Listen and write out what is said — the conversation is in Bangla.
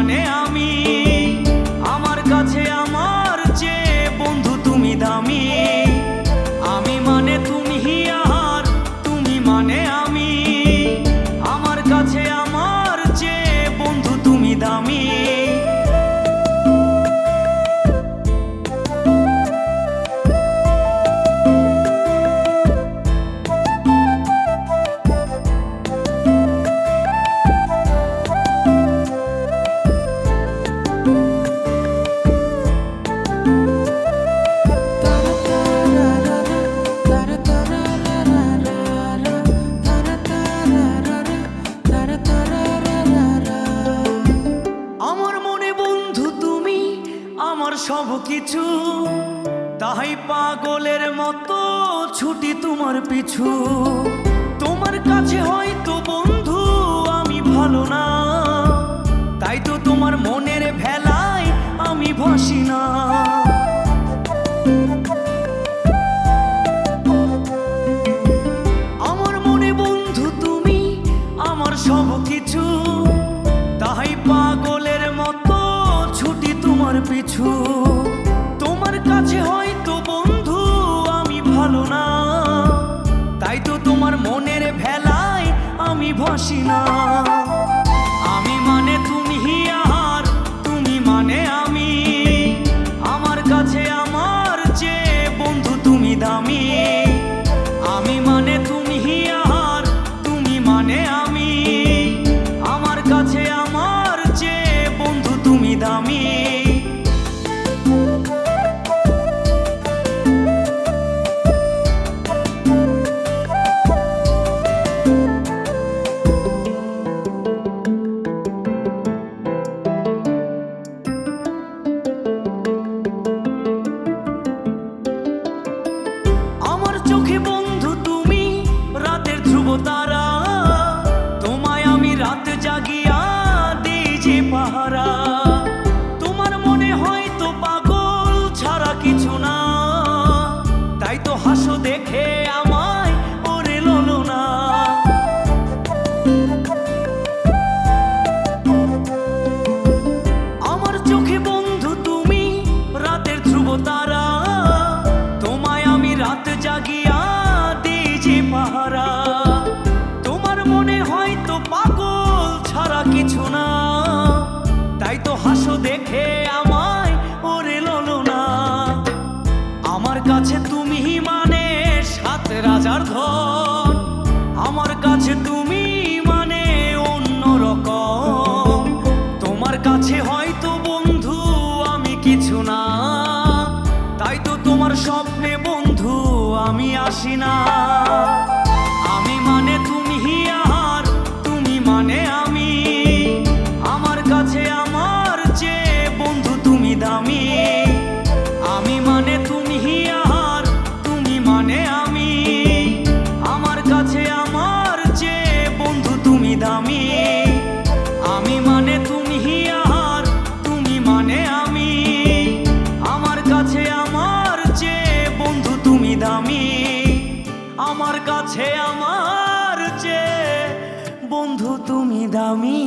মানে আমি, আমার কাছে আমার চেয়ে বন্ধু তুমি দামি। আমি মানে তুমি আর তুমি মানে আমি, আমার কাছে আমার চেয়ে বন্ধু তুমি দামি। আমার সব কিছু, তাই পাগলের মতো ছুটি তোমার পিছু। তোমার কাছে হয়তো বন্ধু আমি ভালো না, তাই তো তোমার মনের ভেলায় আমি ভাসি না। আমার মনে বন্ধু তুমি আমার সব কিছু, তাই পাগলের মতো ছুটি তোমার পিছু। তোমার কাছে হয়তো বন্ধু আমি ভালো না, তাই তো তোমার মনের ভেলায় আমি ভাসি না। আমি মানে তুমি আর তুমি মানে আমি, আমার কাছে আমার চেয়ে বন্ধু তুমি দামি। আমি মানে তুমি আর তুমি মানে আমি, আমার কাছে আমার চেয়ে বন্ধু তুমি দামি। আমার চোখে বন্ধু তুমি রাতের ধ্রুব তারা, তোমায় আমি রাত জাগিয়া দিই যে পাহারা। তোমার মনে হয়তো পাগল ছাড়া কিছু না, তাই তো হাসো দেখে আমায় ওরে ললো না। আমার চোখে বন্ধু তুমি রাতের ধ্রুব তারা, তোমায় আমি রাত জাগিয়া দিই যে পাহারা। তোমার মনে হয়তো পাগল ছাড়া কিছু না, তাই তো হাসো দেখে আমায় ওরে ললো না। আমার কাছে তুমি মানে সাত রাজার ধন, আমার কাছে তুমি মানে অন্যরকম। তোমার কাছে হয়তো বন্ধু আমি কিছু না, তাই তো তোমার স্বপ্নে বন্ধু আমি আসি না। আমি মানে তুমি আর তুমি মানে আমি, আমার কাছে আমার চেয়ে বন্ধু তুমি দামি। আমি মানে তুমি আর তুমি মানে আমি, আমার কাছে আমার চেয়ে বন্ধু তুমি দামি। আমি মানে তুমি আর তুমি মানে আমি, আমার কাছে আমার চেয়ে বন্ধু তুমি দামি। আমার কাছে আমার চেয়ে বন্ধু তুমি দামি।